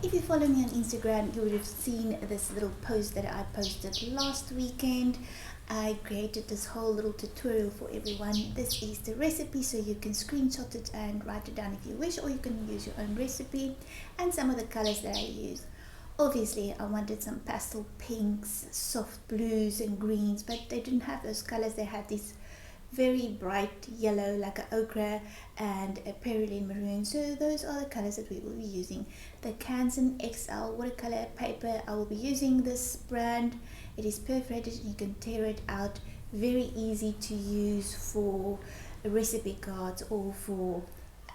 If you follow me on Instagram, you would have seen this little post that I posted last weekend. I created this whole little tutorial for everyone. This is the recipe, so you can screenshot it and write it down if you wish, or you can use your own recipe, and some of the colors that I use. Obviously, I wanted some pastel pinks, soft blues and greens, but they didn't have those colors. They had these very bright yellow like a ochre and a perylene maroon, so those are the colors that we will be using. The Canson XL watercolor paper, I will be using this brand. It is perforated and you can tear it out, very easy to use for recipe cards or for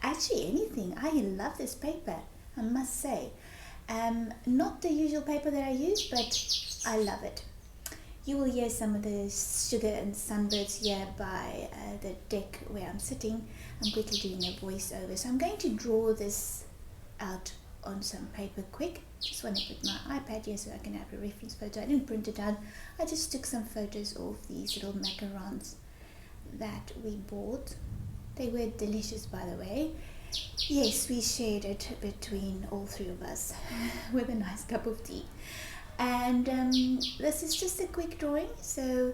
actually anything. I love this paper, I must say. Not the usual paper that I use, but I love it. You will hear some of the sugar and sunbirds here by the deck where I'm sitting. I'm quickly doing a voiceover. So I'm going to draw this out on some paper quick. Just want to put my iPad here so I can have a reference photo. I didn't print it out. I just took some photos of these little macarons that we bought. They were delicious, by the way. Yes, we shared it between all three of us with a nice cup of tea. And this is just a quick drawing, so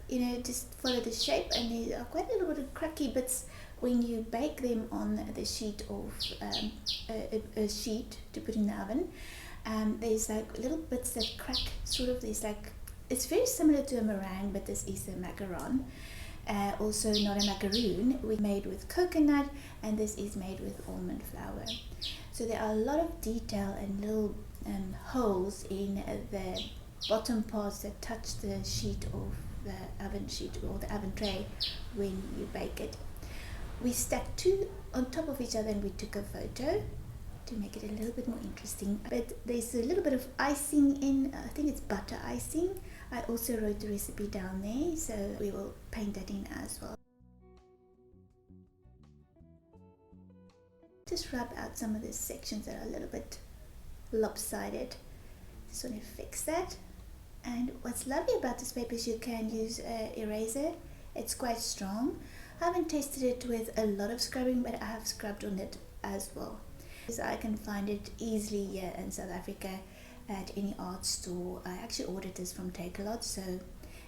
just follow the shape, and there are quite a little bit of cracky bits when you bake them on the sheet of a sheet to put in the oven. There's like little bits that crack, sort of. There's like, it's very similar to a meringue, but this is a macaron. Also not a macaroon. We made with coconut, and this is made with almond flour. So there are a lot of detail and little holes in the bottom parts that touch the sheet of the oven sheet or the oven tray when you bake it. We stacked two on top of each other and we took a photo to make it a little bit more interesting. But there's a little bit of icing in, I think it's butter icing. I also wrote the recipe down there, so we will paint that in as well. Just rub out some of the sections that are a little bit lopsided. Just want to fix that. And what's lovely about this paper is you can use an eraser. It's quite strong. I haven't tested it with a lot of scrubbing, but I have scrubbed on it as well. So I can find it easily here in South Africa at any art store. I actually ordered this from Takealot, so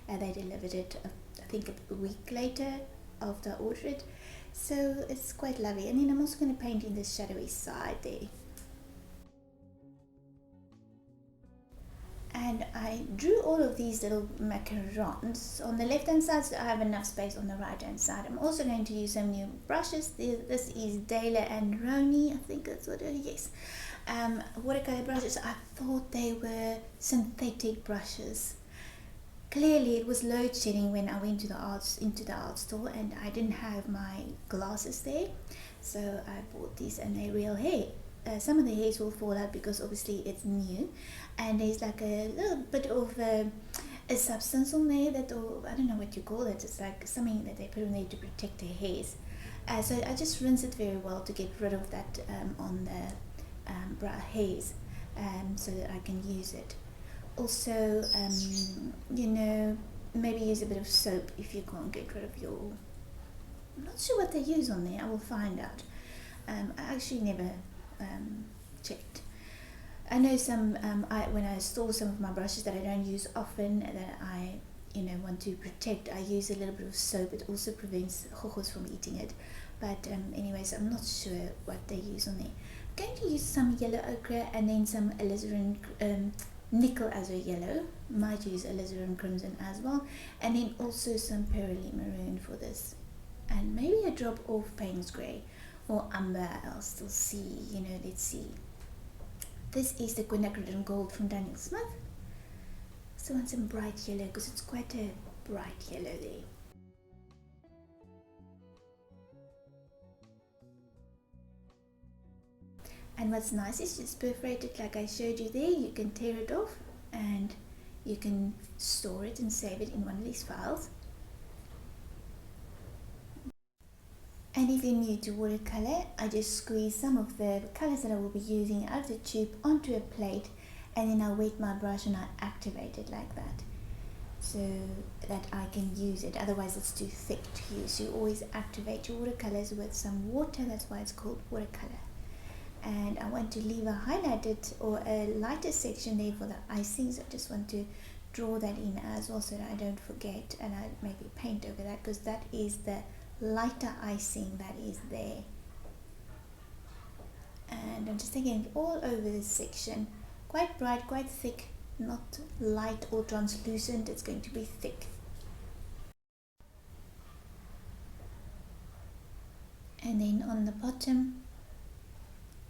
they delivered it I think a week later after I ordered it. So it's quite lovely. And then I'm also going to paint in the shadowy side there. And I drew all of these little macarons. On the left hand side, so I have enough space on the right hand side. I'm also going to use some new brushes. This is Dale and Roni, I think that's what it is. Watercolor brushes. I thought they were synthetic brushes. Clearly it was load shedding when I went into the art store, and I didn't have my glasses there, so I bought these, and they're real hair. Some of the hairs will fall out because obviously it's new, and there's like a little bit of a substance on there that, or I don't know what you call it, it's like something that they put on there to protect their hairs. So I just rinse it very well to get rid of that on the hairs, so that I can use it. Also, maybe use a bit of soap if you can't get rid of your, I'm not sure what they use on there, I will find out. I actually never checked. I know some, when I store some of my brushes that I don't use often, that I want to protect, I use a little bit of soap. It also prevents hojos from eating it. But anyways, I'm not sure what they use on there. I'm going to use some yellow ochre and then some alizarin nickel azure yellow. Might use alizarin crimson as well, and then also some perylene maroon for this, and maybe a drop of Payne's grey or umber. I'll still see, let's see. This is the quinacridone gold from Daniel Smith. So I want some bright yellow because it's quite a bright yellow there. And what's nice is just perforate it like I showed you there. You can tear it off and you can store it and save it in one of these files. And if you're new to watercolor, I just squeeze some of the colors that I will be using out of the tube onto a plate, and then I wet my brush and I activate it like that, so that I can use it. Otherwise it's too thick to use. You always activate your watercolors with some water. That's why it's called watercolor. and I want to leave a highlighted or a lighter section there for the icing, so I just want to draw that in as well so that I don't forget, and I maybe paint over that because that is the lighter icing that is there. And I'm just taking it all over this section, quite bright, quite thick, not light or translucent, it's going to be thick. And then on the bottom,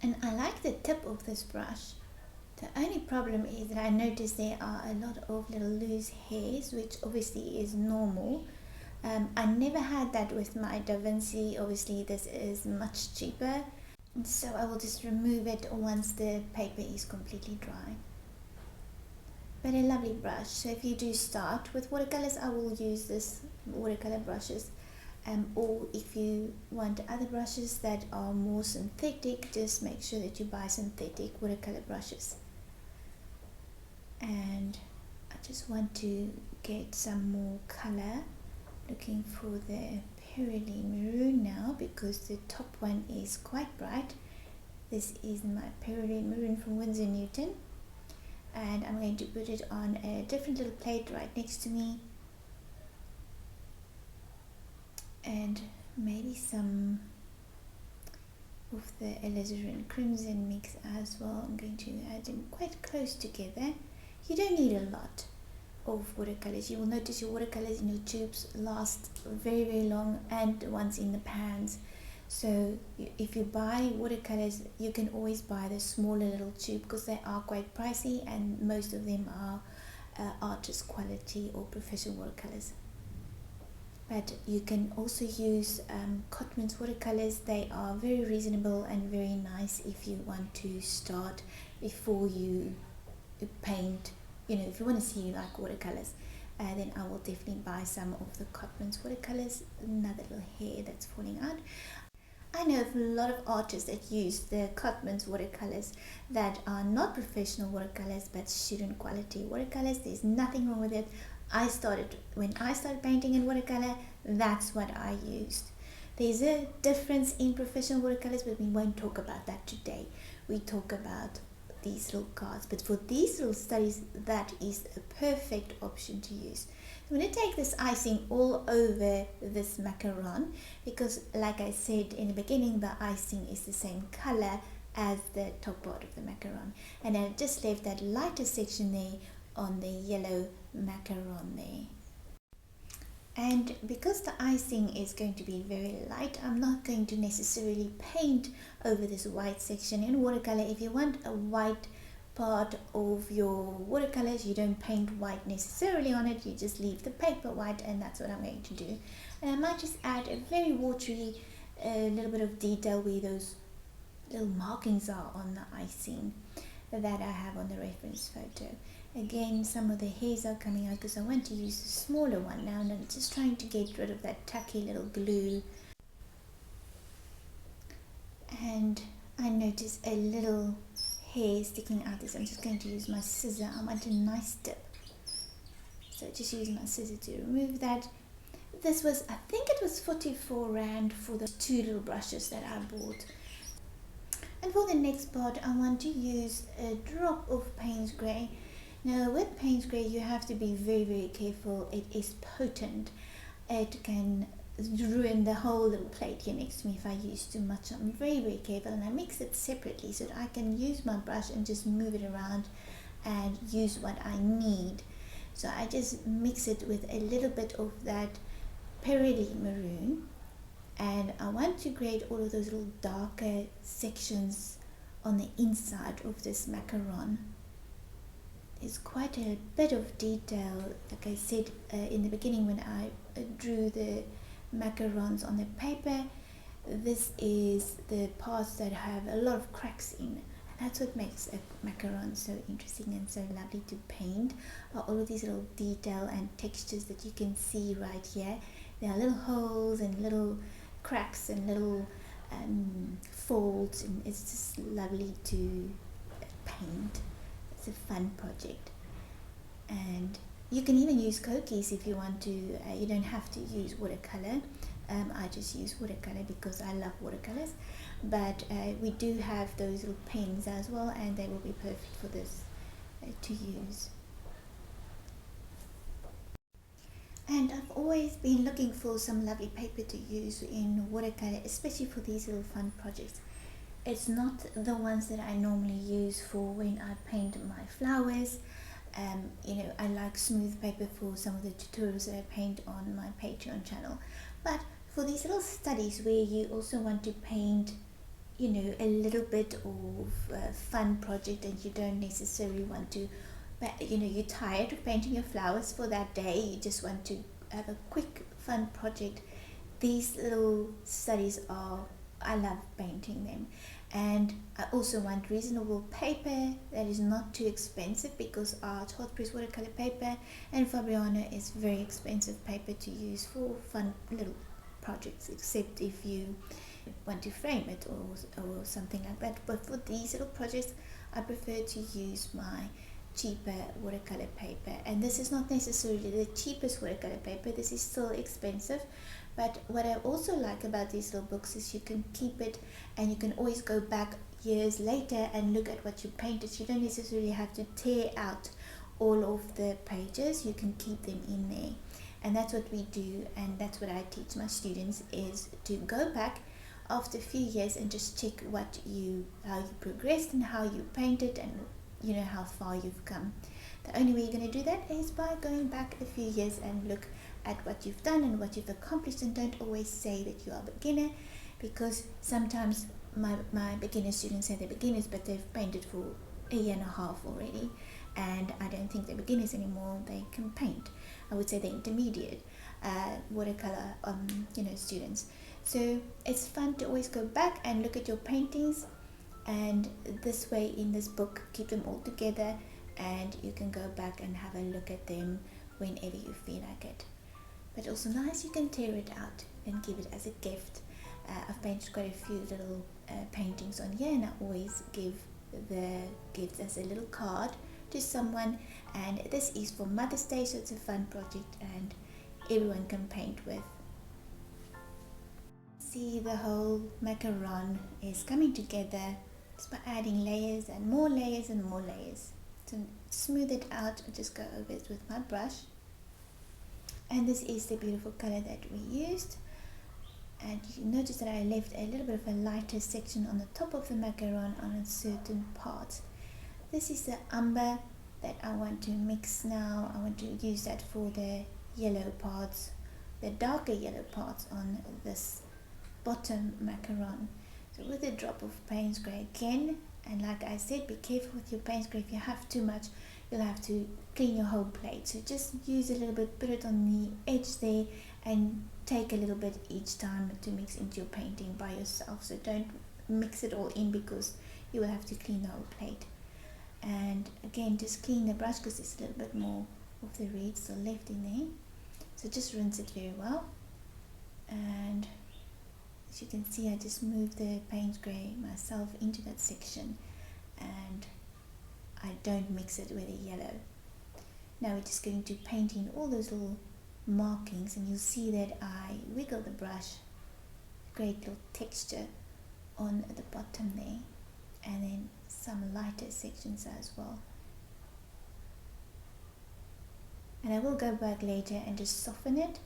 and I like the tip of this brush. The only problem is that I noticed there are a lot of little loose hairs, which obviously is normal. I never had that with my Da Vinci. Obviously this is much cheaper, so I will just remove it once the paper is completely dry. But a lovely brush. So if you do start with watercolors, I will use this watercolor brushes. Or if you want other brushes that are more synthetic, just make sure that you buy synthetic watercolor brushes. And I just want to get some more color, looking for the Perylene Maroon now, because the top one is quite bright. This is my Perylene Maroon from Winsor Newton, and I'm going to put it on a different little plate right next to me, and maybe some of the alizarin crimson mix as well. I'm going to add them quite close together. You don't need a lot of watercolors. You will notice your watercolors in your tubes last very, very long, and the ones in the pans. So if you buy watercolors, you can always buy the smaller little tube because they are quite pricey, and most of them are artist quality or professional watercolors. But you can also use Cotman's watercolors. They are very reasonable and very nice if you want to start before you paint. You know, if you want to see you like watercolors, then I will definitely buy some of the Cotman's watercolors. Another little hair that's falling out. I know of a lot of artists that use the Cotman's watercolors that are not professional watercolors but student quality watercolors. There's nothing wrong with it. When I started painting in watercolor, that's what I used. There's a difference in professional watercolors, but we won't talk about that today. We talk about these little cards, but for these little studies, that is a perfect option to use. I'm going to take this icing all over this macaron because, like I said in the beginning, the icing is the same color as the top part of the macaron, and I just left that lighter section there on the yellow macaron there. And because the icing is going to be very light, I'm not going to necessarily paint over this white section. In watercolor, if you want a white part of your watercolors, you don't paint white necessarily on it, you just leave the paper white, and that's what I'm going to do. And I might just add a very watery little bit of detail where those little markings are on the icing that I have on the reference photo. Again, some of the hairs are coming out because I want to use the smaller one now, and I'm just trying to get rid of that tacky little glue. And I notice a little hair sticking out this. I'm just going to use my scissor. I want a nice tip, so just use my scissor to remove that. This was, I think it was 44 Rand for the two little brushes that I bought. And for the next part, I want to use a drop of Payne's Grey. Now with Payne's Grey, you have to be very, very careful. It is potent. It can ruin the whole little plate here next to me if I use too much. I'm very, very careful, and I mix it separately so that I can use my brush and just move it around and use what I need. So I just mix it with a little bit of that Perylene Maroon, and I want to create all of those little darker sections on the inside of this macaron. There's quite a bit of detail, like I said in the beginning when I drew the macarons on the paper. This is the parts that have a lot of cracks in, and that's what makes a macaron so interesting and so lovely to paint, are all of these little detail and textures that you can see right here. There are little holes and little cracks and little folds, and it's just lovely to paint. It's a fun project, and you can even use Kokies if you want to. You don't have to use watercolor. I just use watercolor because I love watercolors. but we do have those little pens as well, and they will be perfect for this to use. And I've always been looking for some lovely paper to use in watercolor, especially for these little fun projects. It's not the ones that I normally use for when I paint my flowers. I like smooth paper for some of the tutorials that I paint on my Patreon channel. But for these little studies where you also want to paint, a little bit of a fun project, and you don't necessarily want to, but you're tired of painting your flowers for that day, you just want to have a quick fun project. These little studies I love painting them. And I also want reasonable paper that is not too expensive, because Art hot press watercolor paper and Fabriano is very expensive paper to use for fun little projects, except if you want to frame it or something like that. But for these little projects, I prefer to use my cheaper watercolor paper. And this is not necessarily the cheapest watercolor paper, this is still expensive. But what I also like about these little books is you can keep it, and you can always go back years later and look at what you painted. You don't necessarily have to tear out all of the pages, you can keep them in there. And that's what we do, and that's what I teach my students, is to go back after a few years and just check how you progressed and how you painted, and how far you've come. The only way you're going to do that is by going back a few years and look at what you've done and what you've accomplished. And don't always say that you are a beginner, because sometimes my beginner students say they're beginners, but they've painted for a year and a half already, and I don't think they're beginners anymore. They can paint. I would say they're intermediate watercolor students. So it's fun to always go back and look at your paintings, and this way in this book keep them all together, and you can go back and have a look at them whenever you feel like it. But also nice, you can tear it out and give it as a gift. I've painted quite a few little paintings on here, and I always give the gifts as a little card to someone. And this is for Mother's Day, so it's a fun project and everyone can paint with. See, the whole macaron is coming together just by adding layers and more layers and more layers. To smooth it out, I just go over it with my brush. And this is the beautiful color that we used. And you notice that I left a little bit of a lighter section on the top of the macaron on a certain part. This is the umber that I want to mix now. I want to use that for the yellow parts, the darker yellow parts on this bottom macaron. So with a drop of Payne's Grey again, and like I said, be careful with your Payne's Grey. If you have too much, you'll have to clean your whole plate. So just use a little bit, put it on the edge there, and take a little bit each time to mix into your painting by yourself. So don't mix it all in, because you will have to clean the whole plate. And again, just clean the brush, because there's a little bit more of the red still left in there. So just rinse it very well. And as you can see, I just moved the Payne's Grey myself into that section, and I don't mix it with the yellow. Now we're just going to paint in all those little markings, and you'll see that I wiggle the brush, great little texture on the bottom there, and then some lighter sections as well. And I will go back later and just soften it.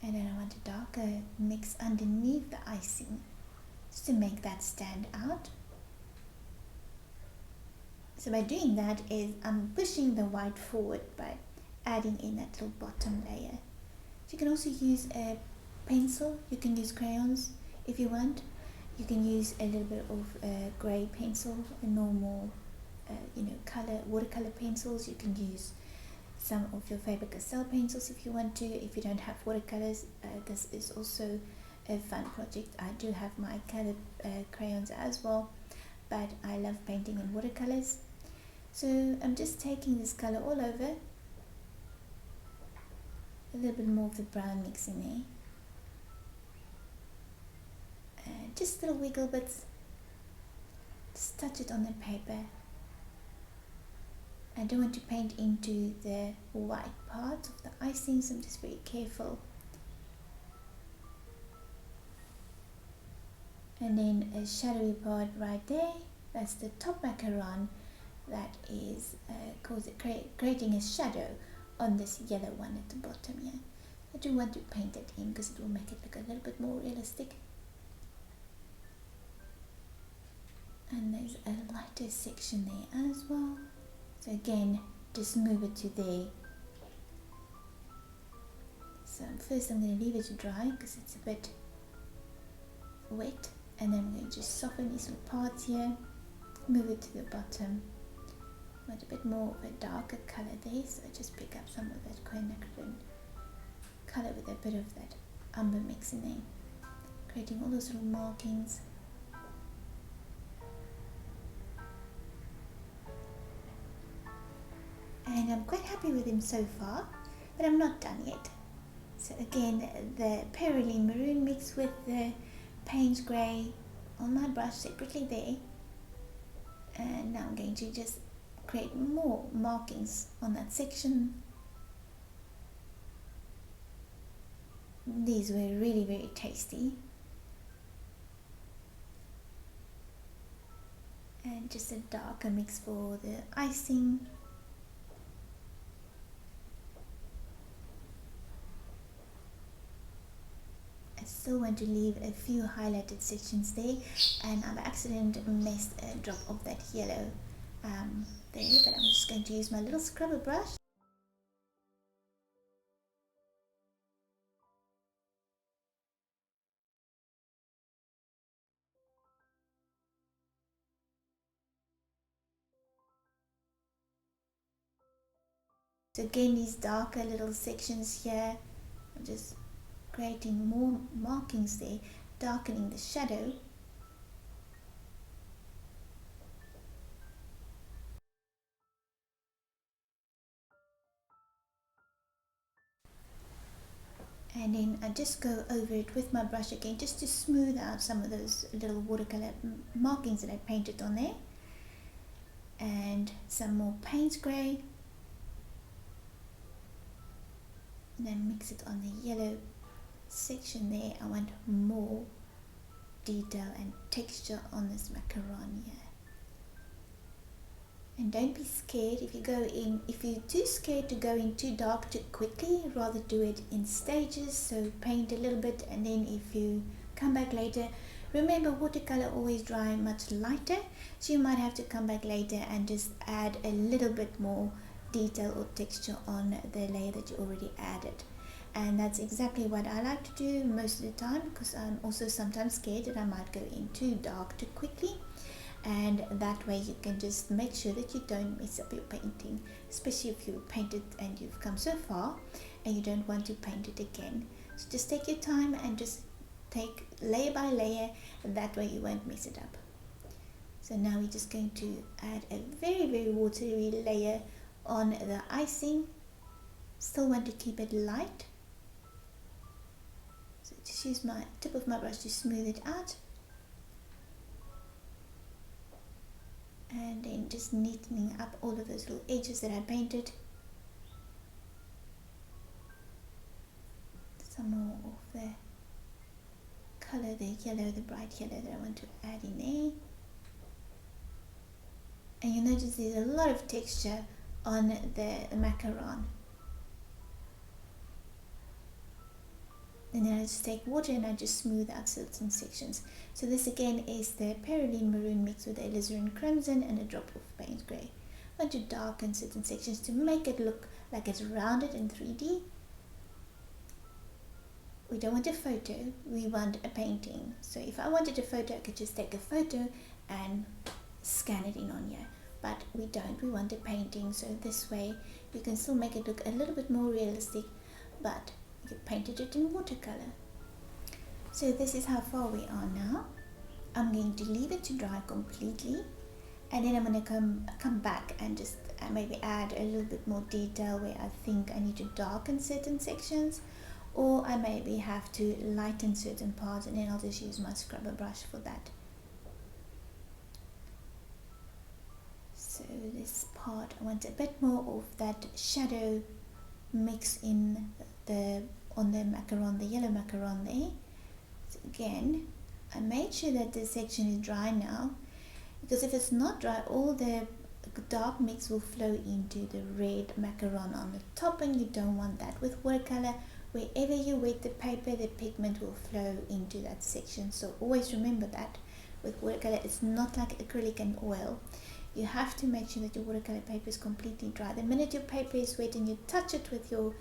And then I want a darker mix underneath the icing, just to make that stand out. So by doing that is I'm pushing the white forward by adding in that little bottom layer. So you can also use a pencil, you can use crayons if you want. You can use a little bit of a grey pencil, a normal watercolor pencils. You can use some of your Faber-Castell pencils if you want to. If you don't have watercolors, this is also a fun project. I do have my colored crayons as well, but I love painting in watercolors. So I'm just taking this color all over, a little bit more of the brown mix in there, and just little wiggle bits, just touch it on the paper. I don't want to paint into the white part of the icing, so I'm just very careful. And then a shadowy part right there, that's the top macaron that is creating a shadow on this yellow one at the bottom here. I do want to paint it in because it will make it look a little bit more realistic. And there's a lighter section there as well. So again, just move it to there. So first I'm going to leave it to dry because it's a bit wet, and then I'm going to just soften these little parts here, move it to the bottom. I want a bit more of a darker color there, so I just pick up some of that quinacridone color with a bit of that umber mix in there, creating all those little markings. And I'm quite happy with him so far, but I'm not done yet. So again, the Perylene Maroon mixed with the Payne's Grey on my brush separately there. And now I'm going to just create more markings on that section. These were really very tasty. And just a darker mix for the icing. I still want to leave a few highlighted sections there, and I've accidentally missed a drop of that yellow there, but I'm just going to use my little scrubber brush. So again, these darker little sections here, I'm just creating more markings there, darkening the shadow. And then I just go over it with my brush again, just to smooth out some of those little watercolor markings that I painted on there. And some more Payne's Grey. And then mix it on the yellow section there. I want more detail and texture on this macaron here. And don't be scared if you're too scared to go in too dark too quickly, rather do it in stages. So paint a little bit, and then if you come back later, remember watercolor always dry much lighter, so you might have to come back later and just add a little bit more detail or texture on the layer that you already added. And that's exactly what I like to do most of the time, because I'm also sometimes scared that I might go in too dark too quickly. And that way you can just make sure that you don't mess up your painting, especially if you painted and you've come so far and you don't want to paint it again. So just take your time and just take layer by layer, and that way you won't mess it up. So now we're just going to add a very, very watery layer on the icing. Still want to keep it light, so just use my tip of my brush to smooth it out. And then just neatening up all of those little edges that I painted. Some more of the color, the yellow, the bright yellow that I want to add in there. And you'll notice there's a lot of texture on the macaron. And then I just take water and I just smooth out certain sections. So this again is the Perylene Maroon mixed with alizarin crimson and a drop of Payne's Grey. I want to darken certain sections to make it look like it's rounded in 3D. We don't want a photo, we want a painting. So if I wanted a photo, I could just take a photo and scan it in on here. But we don't, we want a painting. So this way you can still make it look a little bit more realistic, but you painted it in watercolor. So this is how far we are now. I'm going to leave it to dry completely, and then I'm going to come back and just maybe add a little bit more detail where I think I need to darken certain sections, or I maybe have to lighten certain parts, and then I'll just use my scrubber brush for that. So this part, I want a bit more of that shadow mix in on the macaron, the yellow macaron there. So again, I made sure that this section is dry now, because if it's not dry, all the dark mix will flow into the red macaron on the top, and you don't want that. With watercolor, wherever you wet the paper, the pigment will flow into that section. So always remember that. With watercolor, it's not like acrylic and oil. You have to make sure that your watercolor paper is completely dry. The minute your paper is wet and you touch it with your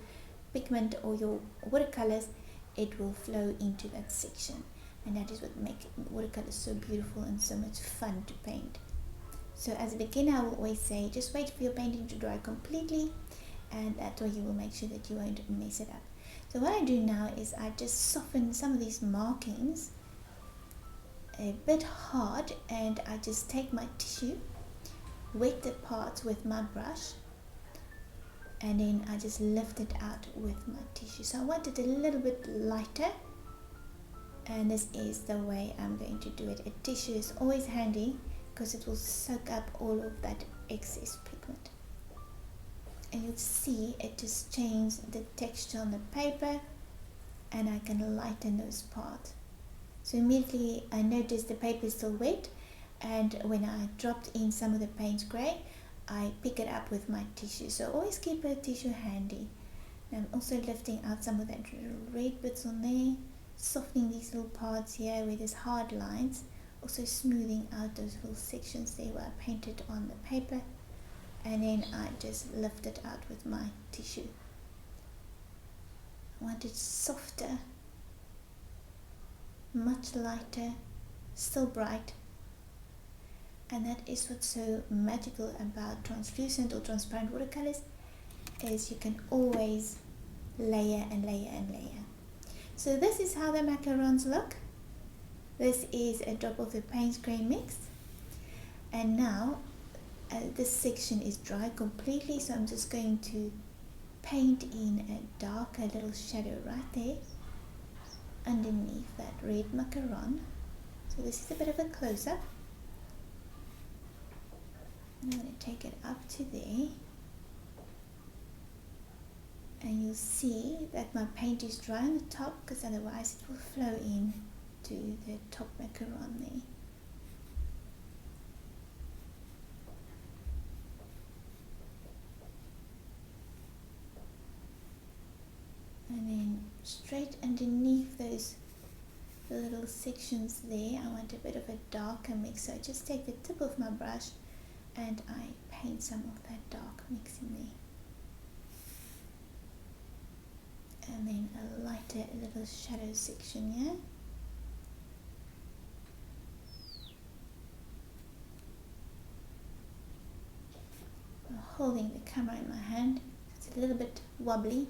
pigment or your watercolors, it will flow into that section. And that is what makes watercolors so beautiful and so much fun to paint. So as a beginner, I will always say, just wait for your painting to dry completely, and that way you will make sure that you won't mess it up. So what I do now is I just soften some of these markings a bit hard, and I just take my tissue, wet the parts with my brush, and then I just lift it out with my tissue. So I want it a little bit lighter, and this is the way I'm going to do it. A tissue is always handy because it will soak up all of that excess pigment. And you'll see it just changed the texture on the paper, and I can lighten those parts. So immediately I noticed the paper is still wet, and when I dropped in some of the Payne's grey, I pick it up with my tissue. So always keep a tissue handy. And I'm also lifting out some of that red bits on there, softening these little parts here where there's hard lines, also smoothing out those little sections there where I painted on the paper, and then I just lift it out with my tissue. I want it softer, much lighter, still bright. And that is what's so magical about translucent or transparent watercolors, is you can always layer and layer and layer. So this is how the macarons look. This is a drop of the Payne's grey mix, and now this section is dry completely, so I'm just going to paint in a darker little shadow right there underneath that red macaron. So this is a bit of a close-up. I'm going to take it up to there, and you'll see that my paint is dry on the top, because otherwise it will flow in to the top macaron there. And then straight underneath those little sections there, I want a bit of a darker mix. So I just take the tip of my brush and I paint some of that dark mix in there. And then a lighter little shadow section here. I'm holding the camera in my hand, it's a little bit wobbly.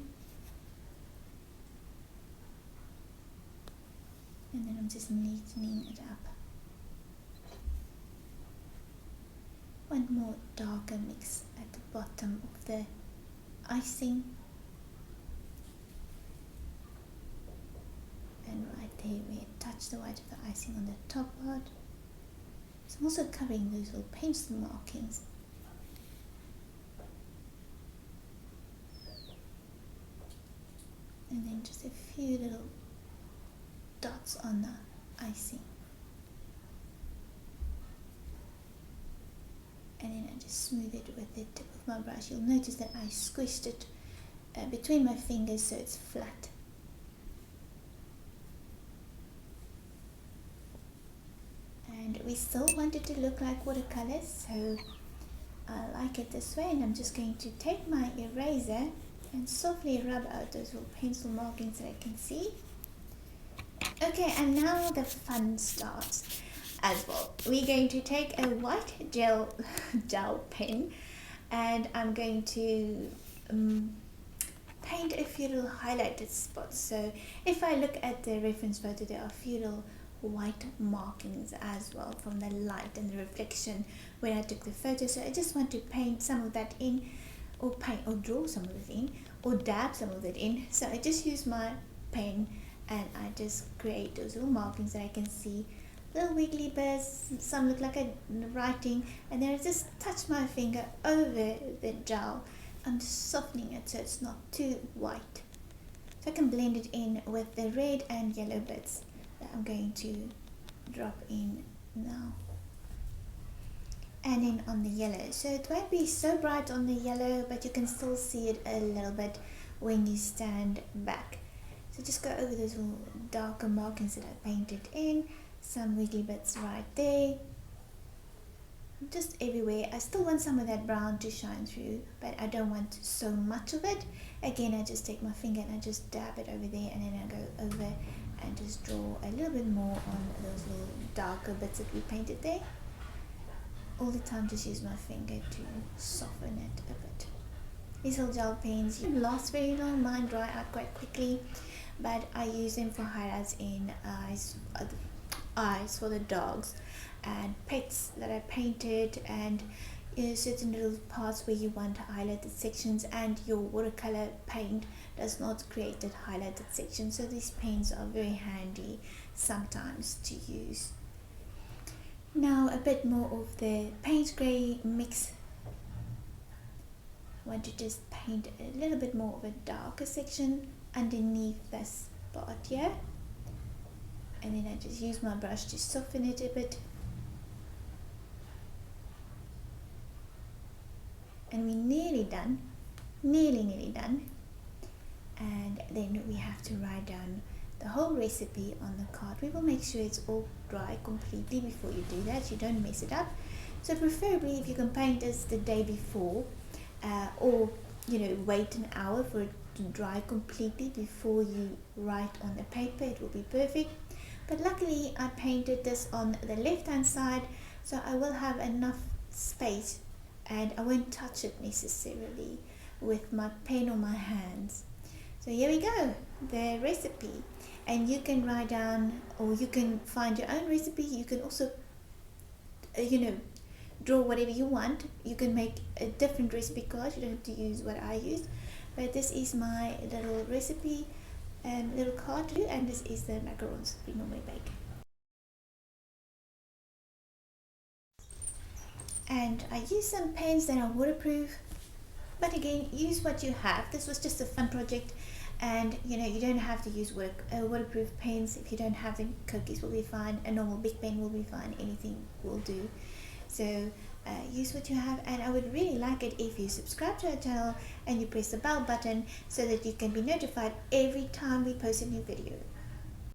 And then I'm just neatening it up. One more darker mix at the bottom of the icing. And right there where it touched the white of the icing on the top part. So I'm also covering those little pencil markings. And then just a few little dots on the icing. And then I just smooth it with the tip of my brush. You'll notice that I squished it between my fingers so it's flat. And we still want it to look like watercolors, so I like it this way, and I'm just going to take my eraser and softly rub out those little pencil markings that I can see. Okay, and now the fun starts as well. We're going to take a white gel pen, and I'm going to paint a few little highlighted spots. So if I look at the reference photo, there are a few little white markings as well from the light and the reflection when I took the photo. So I just want to paint some of that in, or paint or draw some of it in, or dab some of it in. So I just use my pen and I just create those little markings that I can see, little wiggly bits. Some look like a writing, and then I just touch my finger over the gel. I'm just softening it so it's not too white, so I can blend it in with the red and yellow bits that I'm going to drop in now. And then on the yellow, so it won't be so bright on the yellow, but you can still see it a little bit when you stand back. So just go over those little darker markings that I painted in, some wiggly bits right there, just everywhere. I still want some of that brown to shine through, but I don't want so much of it. Again, I just take my finger and I just dab it over there, and then I go over and just draw a little bit more on those little darker bits that we painted there. All the time just use my finger to soften it a bit. These little gel pens don't last very long, mine dry out quite quickly, but I use them for highlights in eyes for the dogs and pets that I painted, and certain little parts where you want highlighted sections and your watercolor paint does not create that highlighted section, so these pens are very handy sometimes to use. Now a bit more of the paint grey mix. I want to just paint a little bit more of a darker section underneath this part here, and then I just use my brush to soften it a bit. And we're nearly done, nearly done. And then we have to write down the whole recipe on the card. We will make sure it's all dry completely before you do that, you don't mess it up. So preferably if you can paint this the day before, or wait an hour for it to dry completely before you write on the paper, it will be perfect. But luckily I painted this on the left hand side, so I will have enough space and I won't touch it necessarily with my pen or my hands. So here we go, the recipe. And you can write down, or you can find your own recipe. You can also draw whatever you want. You can make a different recipe card, you don't have to use what I used, but this is my little recipe little card too, and this is the macarons we normally bake. And I use some pens that are waterproof, but again, use what you have. This was just a fun project, and you don't have to use waterproof pens. If you don't have them, cookies will be fine, a normal big pen will be fine, anything will do. So use what you have, and I would really like it if you subscribe to our channel and you press the bell button so that you can be notified every time we post a new video.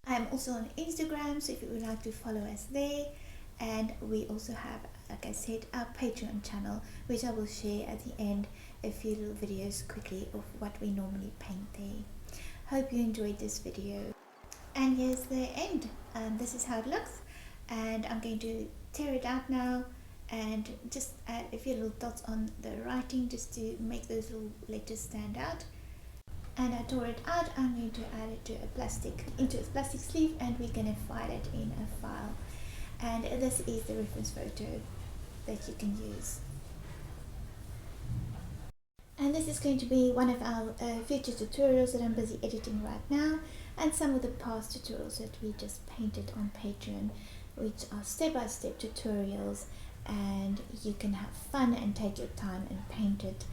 I am also on Instagram, so if you would like to follow us there. And we also have, like I said, our Patreon channel, which I will share at the end a few little videos quickly of what we normally paint there. Hope you enjoyed this video. And here's the end. This is how it looks, and I'm going to tear it out now and just add a few little dots on the writing just to make those little letters stand out. And I tore it out. I'm going to add it to into a plastic sleeve, and we're going to file it in a file. And this is the reference photo that you can use. And this is going to be one of our future tutorials that I'm busy editing right now, and some of the past tutorials that we just painted on Patreon, which are step-by-step tutorials, and you can have fun and take your time and paint it,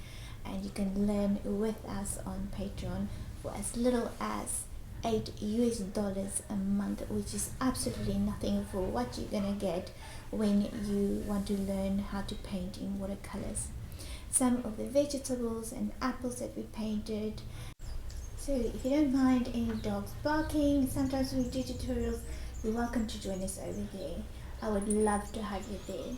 and you can learn with us on Patreon for as little as $8 a month, which is absolutely nothing for what you're gonna get when you want to learn how to paint in watercolors. Some of the vegetables and apples that we painted. So if you don't mind any dogs barking, sometimes we do tutorials, you're welcome to join us over there. I would love to have you there.